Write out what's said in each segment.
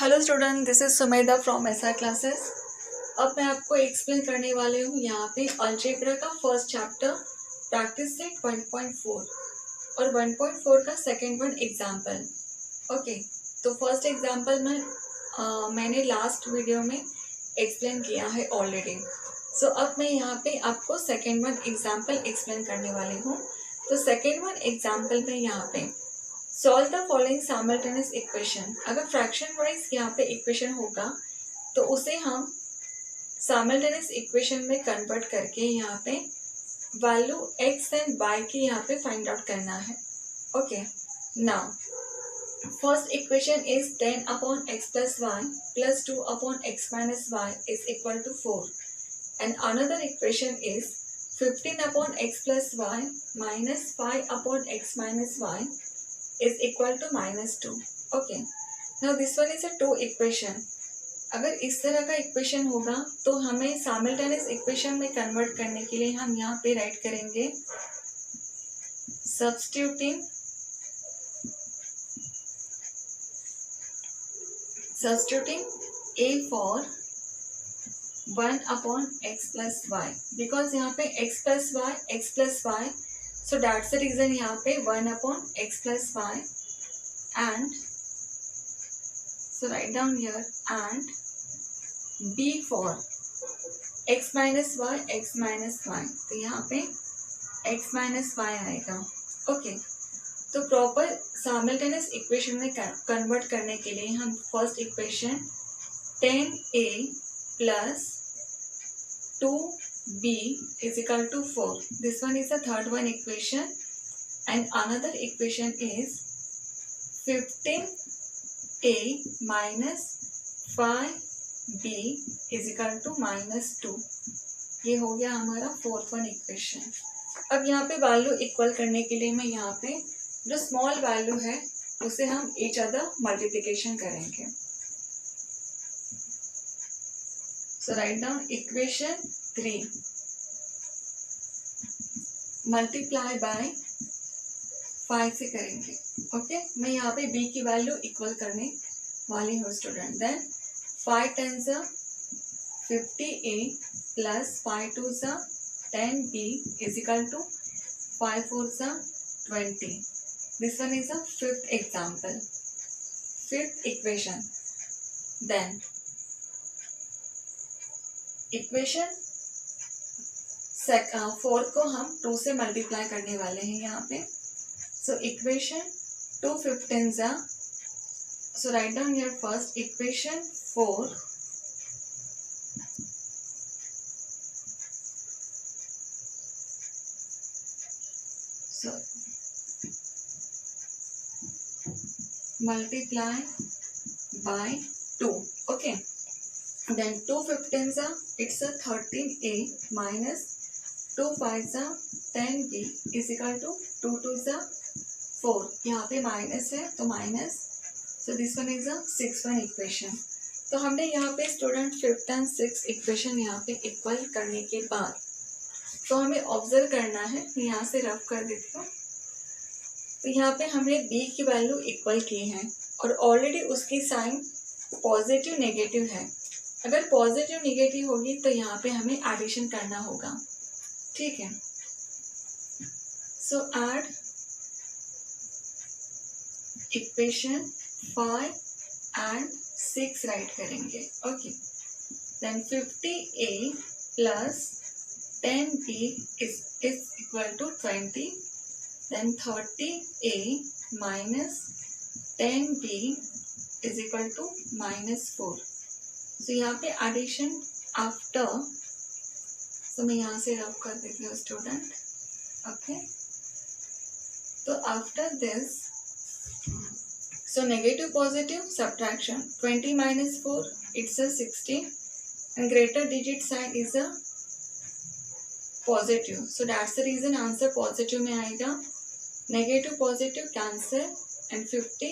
Hello student, this is Sumedha from SR classes. अब मैं आपको एक्सप्लेन करने वाले हूँ यहाँ पे अलजेब्रा का फर्स्ट चैप्टर प्रैक्टिस सेट 1.4 और 1.4 का सेकंड वन एग्जाम्पल। ओके, तो फर्स्ट एग्जाम्पल में मैंने लास्ट वीडियो में एक्सप्लेन किया है ऑलरेडी। सो अब मैं यहाँ पे आपको सेकंड वन एग्जाम्पल एक्सप्लेन करने वाली हूँ। तो सेकंड वन एग्जाम्पल में यहाँ पे solve the following simultaneous equation. अगर फ्रैक्शन वाइज यहाँ पे इक्वेशन होगा तो उसे हम साइमल्टेनियस इक्वेशन में कन्वर्ट करके यहाँ पे वैल्यू x एंड y की यहाँ पे फाइंड आउट करना है। Okay, now first equation is 10 upon x plus y plus 2 upon x minus y is equal to 4 and another equation is 15 upon x plus y minus 5 upon x minus y is equal to -2. Okay, now this one is a two equation. अगर इस तरह का equation होगा तो हमें simultaneous equation में convert करने के लिए हम यहाँ पे राइट करेंगे substituting a for 1 upon x plus y, because यहाँ पे x plus y, so that's the reason यहाँ पे 1 upon x plus y and so write down here and b for x minus y, तो यहाँ पे x minus y आएगा। Okay, तो proper simultaneous equation में कन्वर्ट करने के लिए हम first equation 10a plus 2b is equal to 4. This one is the third one equation and another equation is 15a minus 5b is equal to -2. ये हो गया हमारा फोर्थ वन इक्वेशन। अब यहाँ पे वैल्यू इक्वल करने के लिए मैं यहाँ पे जो स्मॉल वैल्यू है उसे हम ईच अदर मल्टीप्लिकेशन करेंगे। So write down equation 3 multiply by 5 से करेंगे। ओके, मैं यहाँ पे b की वैल्यू इक्वल करने वाली हूँ student. Then 5 10s 50a plus 5 2s 10b is equal to 5 4s 20. This one is a fifth example, fifth equation. Then equation fourth को हम 2 से मल्टीप्लाई करने वाले हैं यहाँ पे। So equation 2 15s, so write down your first equation 4 so multiply by 2। Okay, then 2 15s it's a 13a minus 2 5s 10b is equal to 2 2s 4. यहाँ पे माइनस है तो minus, so this one is a 6th one equation. तो हमने यहाँ पे student 5th and 6th equation यहाँ पे इक्वल करने के बाद तो हमें ऑब्जर्व करना है, यहाँ से रफ कर देती हूँ। तो यहाँ पे हमने b की वैल्यू इक्वल की है और ऑलरेडी उसकी साइन पॉजिटिव नेगेटिव है। अगर पॉजिटिव नेगेटिव होगी तो यहाँ पे हमें एडिशन करना होगा। ठीक है, so add equation 5 and 6 right करेंगे। Okay, then 50a plus 10b is equal to 20, then 30a minus 10b is equal to -4. तो यहाँ पे एडिशन आफ्टर, तो मैं यहाँ से रफ कर देती हूँ स्टूडेंट। ओके, तो after this so negative positive subtraction 20 minus 4 it's a 60 and greater digit sign is a positive, so that's the reason answer positive में आएगा। Negative positive cancel and 50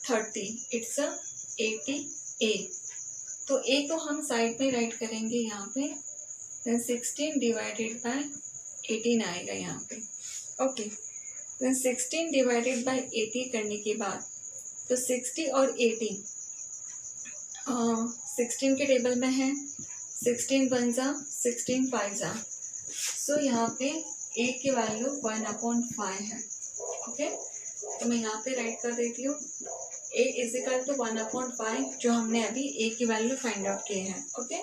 30 it's a 80a। तो a को हम side में right करेंगे यहाँ पे, then 16 divided by 18 आएगा यहाँ पे। ओके, देन 16 डिवाइडेड बाय 80 करने के बाद तो 60 और 80 16 के टेबल में है 16 वन ज़ा 16 फाइव ज़ा। सो यहाँ पे ए की वैल्यू 1/5 है। ओके, तो मैं यहाँ पे राइट कर देती हूँ a इज इक्वल टू 1/5 जो हमने अभी a की वैल्यू फाइंड आउट किए हैं। ओके,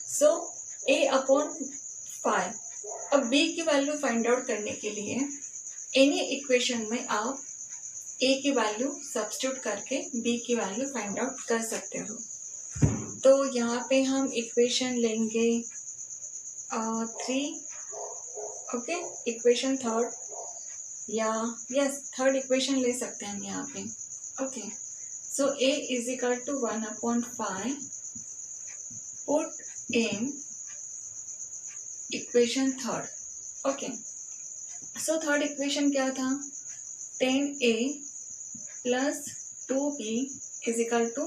सो a/5। अब b की वैल्यू फाइंड आउट करने के लिए एनी इक्वेशन में आप a की वैल्यू सब्स्टिट्यूट करके b की वैल्यू फाइंड आउट कर सकते हो। तो यहाँ पे हम इक्वेशन लेंगे 3। ओके, इक्वेशन थर्ड या यस थर्ड इक्वेशन ले सकते हैं हम यहाँ पे। Okay, so a is equal to 1/5 put in equation third. Okay, so third equation क्या था 10a plus 2b is equal to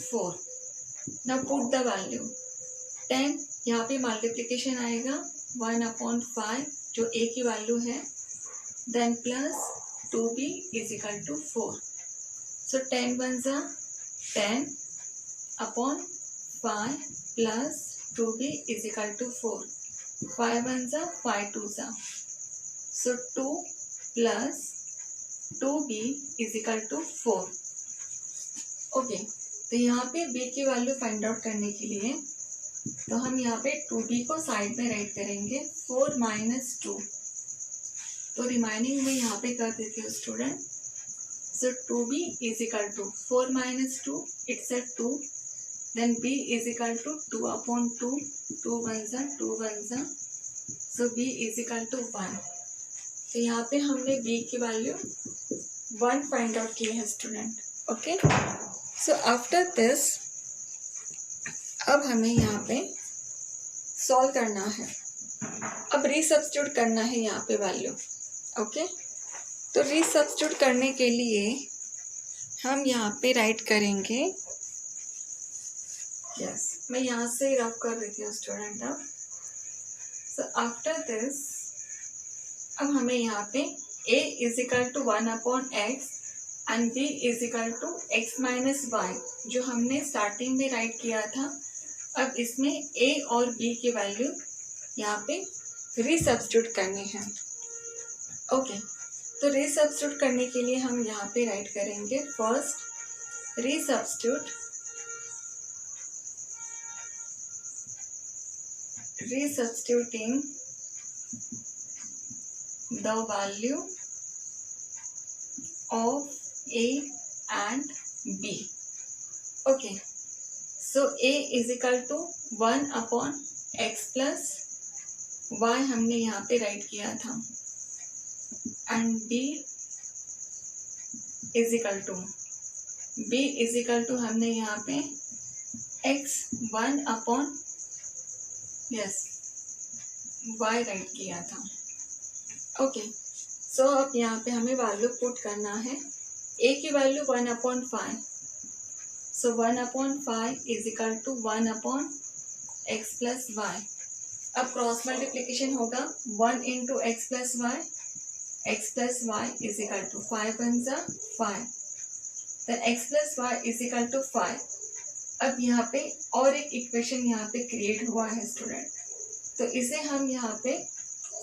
4। Now put the value 10, यहाँ पे मल्टीप्लीकेशन आएगा 1/5 जो a की वैल्यू है, then plus 2b is equal to 4। So 10 one ज़ा 10/5 plus 2b is equal to 4। 5 one ज़ा 5 टू ज़ा, so 2 plus 2b is equal to 4। Okay, तो यहाँ पे b की वैल्यू फाइंड आउट करने के लिए तो हम यहाँ पे 2b को साइड में राइट करेंगे 4 - 2। तो रिमाइनिंग में यहाँ पे कर देती हूँ student. So 2b is equal to 4 - 2 it's 2, then b is equal to 2/2, 2 one ज़ा 2 वन ज़ा, so b is equal to 1। तो यहाँ पे हमने b की वैल्यू 1 फाइंड आउट की है student. Okay, so after this अब हमें यहाँ पे सॉल्व करना है। अब रीसब्स्टिट्यूट करना है यहाँ पे वैल्यू। ओके, तो रीसब्स्टिट्यूट करने के लिए हम यहाँ पे राइट करेंगे, यस मैं यहाँ से रफ कर देती हूँ स्टूडेंट। अब सो आफ्टर दिस अब हमें यहाँ पे a is equal to 1/x and b is equal to x minus y जो हमने स्टार्टिंग में राइट किया था, अब इसमें a और b की वैल्यू यहाँ पे रीसब्स्टिट्यूट करनी है। ओके, तो रीसब्स्टिट्यूट करने के लिए हम यहाँ पे राइट करेंगे first resubstituting the value of a and b। Okay, so a is equal to 1/x plus y हमने यहाँ पे राइट किया था, and b is equal to हमने यहाँ पे x 1/y राइट किया था। ओके, सो अब यहाँ पे हमें वैल्यू पुट करना है। a की value 1/5, so 1/5 is equal to 1/x plus y। अब क्रॉस मल्टीप्लीकेशन होगा 1 into x plus y is equal to 5 one ज़ा 5, then x plus y is equal to 5। अब यहाँ पे और एक इक्वेशन यहाँ पे क्रिएट हुआ है स्टूडेंट, तो इसे हम यहाँ पे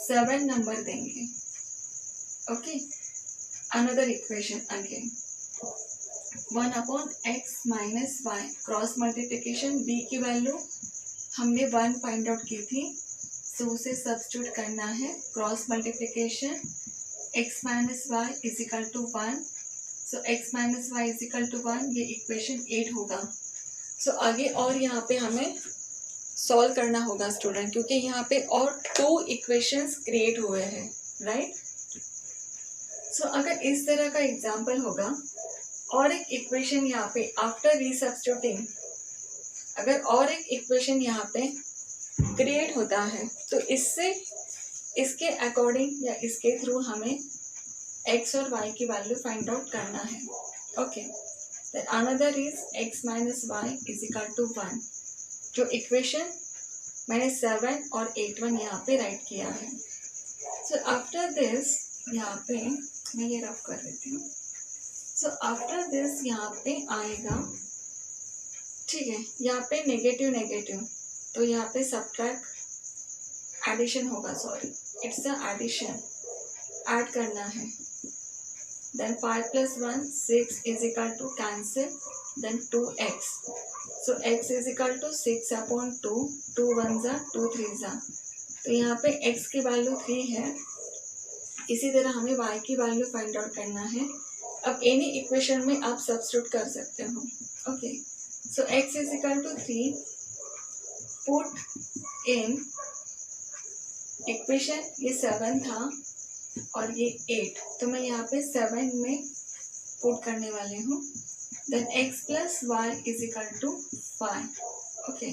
7 नंबर देंगे। Okay, another equation again 1/x minus y cross multiplication, b की वैल्यू हमने 1 फाइंड आउट की थी, सो उसे सब्स्टिट्यूट करना है। Cross multiplication x minus y is equal to 1, so x minus y is equal to 1, ये इक्वेशन 8 होगा। सो आगे और यहाँ पे हमें सॉल्व करना होगा स्टूडेंट, क्योंकि यहाँ पे और 2 इक्वेशंस क्रिएट हुए हैं, राइट। सो अगर इस तरह का एग्जाम्पल होगा और एक इक्वेशन यहाँ पे आफ्टर रीसब्स्टिट्यूटिंग, अगर और एक इक्वेशन यहाँ पे क्रिएट होता है तो इसके अकॉर्डिंग या इसके थ्रू हमें x और y की वैल्यू फाइंड आउट करना है। Okay, then another is x minus y is equal to 1, जो इक्वेशन मैंने 7 और 8 यहाँ पे राइट किया है। सो आफ्टर दिस यहाँ पे मैं ये रफ कर देती हूँ। सो आफ्टर दिस यहाँ पे आएगा ठीक है, यहाँ पे नेगेटिव नेगेटिव, तो यहाँ पे सब्ट्रैक्ट एडिशन होगा, sorry it's a addition, add करना है। देन 5 + 1 6 is equal to cancel, then 2x, so x is equal to 6/2, 2 1 ज़ा 2 3 ज़ा, तो यहाँ पे x की वैल्यू 3 है। इसी तरह हमें y की वैल्यू फाइंड आउट करना है। अब एनी इक्वेशन में आप सब्स्टिट्यूट कर सकते हो। Okay, so x is equal to 3, put in equation, ये 7 था और ये 8, तो मैं यहाँ पे 7 में पुट करने वाली हूँ। Then x + y is equal to 5, okay,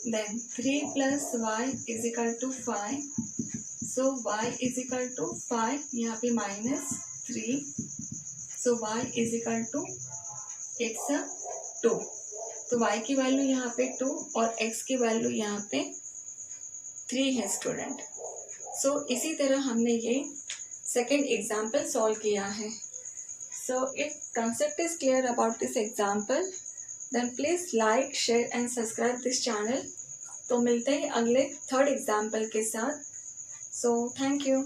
then 3 + y is equal to 5, so y is equal to 5, यहाँ पे -3, so y is equal to x 2, तो y की वैल्यू यहाँ पे 2 और x की वैल्यू यहाँ पे 3 है स्टूडेंट। सो इसी तरह हमने ये सेकेंड एग्जाम्पल सॉल्व किया है। So if concept is clear about this example, then please like, share and subscribe this channel। तो मिलते हैं अगले थर्ड एग्जाम्पल के साथ। So thank you.